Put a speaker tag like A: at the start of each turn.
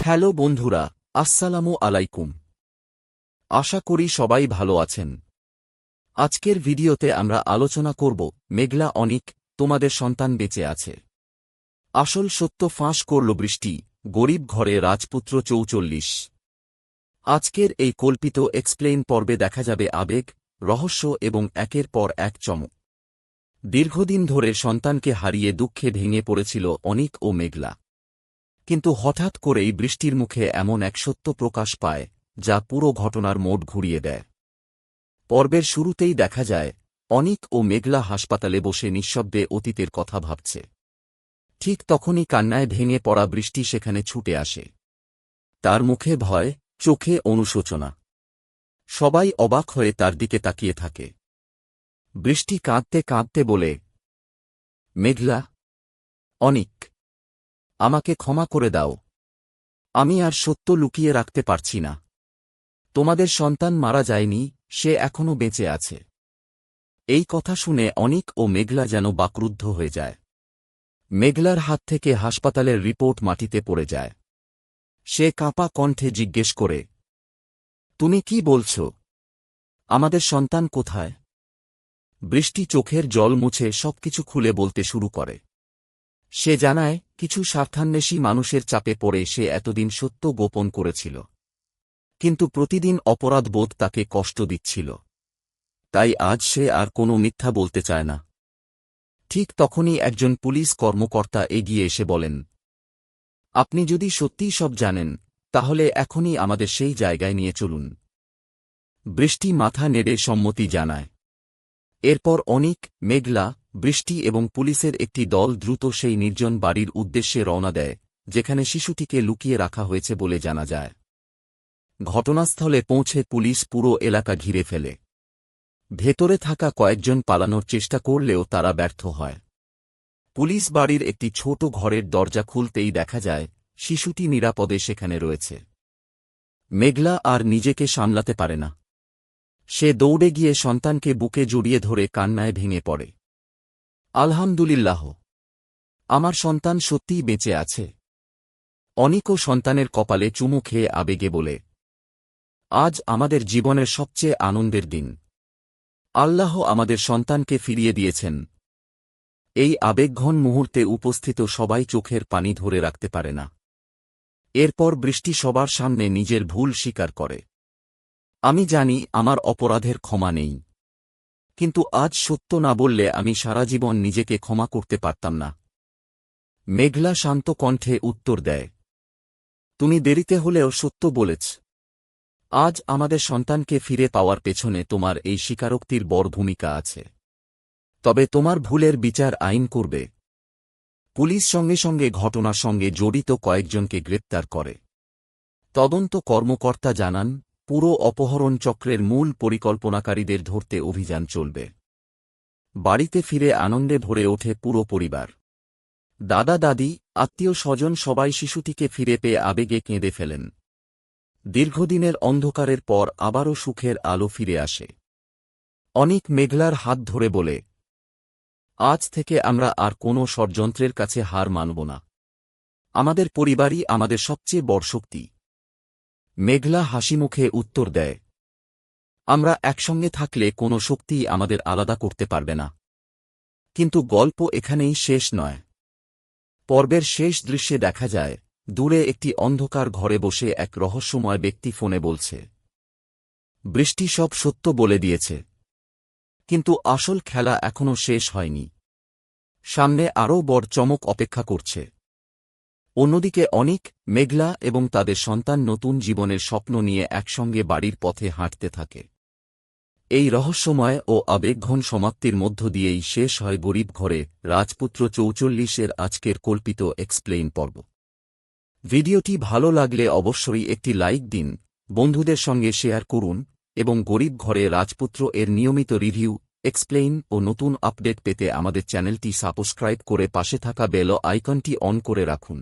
A: Hello বন্ধুরা, আসসালামু আলাইকুম। আশা করি সবাই ভালো আছেন। আজকের ভিডিওতে আমরা আলোচনা করব মেঘলা অনিক, তোমাদের সন্তান বেঁচে আছে। আসল সত্য ফাঁস করল বৃষ্টি, গরিব ঘরে রাজপুত্র ৪৪। আজকের এই কল্পিত এক্সপ্লেইন পর্বে দেখা যাবে আবেগ, রহস্য এবং একের পর এক চমক। দীর্ঘদিন ধরে সন্তানকে হারিয়ে দুঃখে ভেঙে পড়েছিল অনিক ও মেঘলা। কিন্তু হঠাৎ করেই বৃষ্টির মুখে এমন এক সত্য প্রকাশ পায় যা পুরো ঘটনার মোড় ঘুরিয়ে দেয়। পর্বের শুরুতেই দেখা যায় অনিক ও মেঘলা হাসপাতালে বসে নিঃশব্দে অতীতের কথা ভাবছে। ঠিক তখনই কান্নায় ভেঙে পড়া বৃষ্টি সেখানে ছুটে আসে। তার মুখে ভয়, চোখে অনুশোচনা। সবাই অবাক হয়ে তার দিকে তাকিয়ে থাকে। বৃষ্টি কাঁদতে কাঁদতে বলে, মেঘলা, অনিক, আমাকে ক্ষমা করে দাও। আমি আর সত্য লুকিয়ে রাখতে পারছি না। তোমাদের সন্তান মারা যায়নি, সে এখনও বেঁচে আছে। এই কথা শুনে অনিক ও মেঘলা যেন বাকরুদ্ধ হয়ে যায়। মেঘলার হাত থেকে হাসপাতালের রিপোর্ট মাটিতে পড়ে যায়। সে কাঁপা কণ্ঠে জিজ্ঞেস করে, তুমি কি বলছ? আমাদের সন্তান কোথায়? বৃষ্টি চোখের জল মুছে সবকিছু খুলে বলতে শুরু করে। সে জানায়, কিছু স্বার্থান্বেষী মানুষের চাপে পড়ে সে এতদিন সত্য গোপন করেছিল। কিন্তু প্রতিদিন অপরাধবোধ তাকে কষ্ট দিচ্ছিল। তাই আজ সে আর কোনো মিথ্যা বলতে চায় না। ঠিক তখনই একজন পুলিশ কর্মকর্তা এগিয়ে এসে বলেন, আপনি যদি সত্যিই সব জানেন, তাহলে এখনই আমাদের সেই জায়গায় নিয়ে চলুন। বৃষ্টি মাথা নেড়ে সম্মতি জানায়। এরপর অনিক, মেঘলা, বৃষ্টি এবং পুলিশের একটি দল দ্রুত সেই নির্জন বাড়ির উদ্দেশ্যে রওনা দেয় যেখানে শিশুটিকে লুকিয়ে রাখা হয়েছে বলে জানা যায়। ঘটনাস্থলে পৌঁছে পুলিশ পুরো এলাকা ঘিরে ফেলে। ভেতরে থাকা কয়েকজন পালানোর চেষ্টা করলেও তারা ব্যর্থ হয়। পুলিশ বাড়ির একটি ছোট ঘরের দরজা খুলতেই দেখা যায় শিশুটি নিরাপদে সেখানে রয়েছে। মেঘলা আর নিজেকে সামলাতে পারে না। সে দৌড়ে গিয়ে সন্তানকে বুকে জড়িয়ে ধরে কান্নায় ভেঙে পড়ে। আলহামদুলিল্লাহ, আমার সন্তান সত্যিই বেঁচে আছে। অনিকও সন্তানের কপালে চুমু খেয়ে আবেগে বলে, আজ আমাদের জীবনের সবচেয়ে আনন্দের দিন। আল্লাহ আমাদের সন্তানকে ফিরিয়ে দিয়েছেন। এই আবেগঘন মুহূর্তে উপস্থিত সবাই চোখের পানি ধরে রাখতে পারে না। এরপর বৃষ্টি সবার সামনে নিজের ভুল স্বীকার করে। আমি জানি আমার অপরাধের ক্ষমা নেই, কিন্তু আজ সত্য না বললে আমি সারা জীবন নিজেকে ক্ষমা করতে পারতাম না। মেঘলা শান্ত কণ্ঠে উত্তর দেয়, তুমি দেরিতে হলেও সত্য বলেছ। আজ আমাদের সন্তানকে ফিরে পাওয়ার পেছনে তোমার এই স্বীকারোক্তির বড় ভূমিকা আছে। তবে তোমার ভুলের বিচার আইন করবে। পুলিশ সঙ্গে সঙ্গে ঘটনার সঙ্গে জড়িত কয়েকজনকে গ্রেপ্তার করে। তদন্ত কর্মকর্তা জানান, পুরো অপহরণ চক্রের মূল পরিকল্পনাকারীদের ধরতে অভিযান চলবে। বাড়িতে ফিরে আনন্দে ভরে ওঠে পুরো পরিবার। দাদা দাদি, আত্মীয় স্বজন সবাই শিশুটিকে ফিরে পেয়ে আবেগে কেঁদে ফেলেন। দীর্ঘদিনের অন্ধকারের পর আবারও সুখের আলো ফিরে আসে। অনিক মেঘলার হাত ধরে বলে, আজ থেকে আমরা আর কোনো ষড়যন্ত্রের কাছে হার মানব না। আমাদের পরিবারই আমাদের সবচেয়ে বড় শক্তি। মেঘলা হাসিমুখে উত্তর দেয়, আমরা একসঙ্গে থাকলে কোনো শক্তিই আমাদের আলাদা করতে পারবে না। কিন্তু গল্প এখানেই শেষ নয়। পর্বের শেষ দৃশ্যে দেখা যায়, দূরে একটি অন্ধকার ঘরে বসে এক রহস্যময় ব্যক্তি ফোনে বলছে, বৃষ্টি সব সত্য বলে দিয়েছে। কিন্তু আসল খেলা এখনও শেষ হয়নি। সামনে আরও বড় চমক অপেক্ষা করছে। অন্যদিকে অনিক, মেঘলা এবং তাদের সন্তান নতুন জীবনের স্বপ্ন নিয়ে একসঙ্গে বাড়ির পথে হাঁটতে থাকে। এই রহস্যময় ও আবেগঘন সমাপ্তির মধ্য দিয়েই শেষ হয় গরিব ঘরে রাজপুত্র ৪৪-এর আজকের কল্পিত এক্সপ্লেইন পর্ব। ভিডিওটি ভালো লাগলে অবশ্যই একটি লাইক দিন, বন্ধুদের সঙ্গে শেয়ার করুন এবং গরিব ঘরে রাজপুত্র এর নিয়মিত রিভিউ, এক্সপ্লেইন ও নতুন আপডেট পেতে আমাদের চ্যানেলটি সাবস্ক্রাইব করে পাশে থাকা বেল আইকনটি অন করে রাখুন।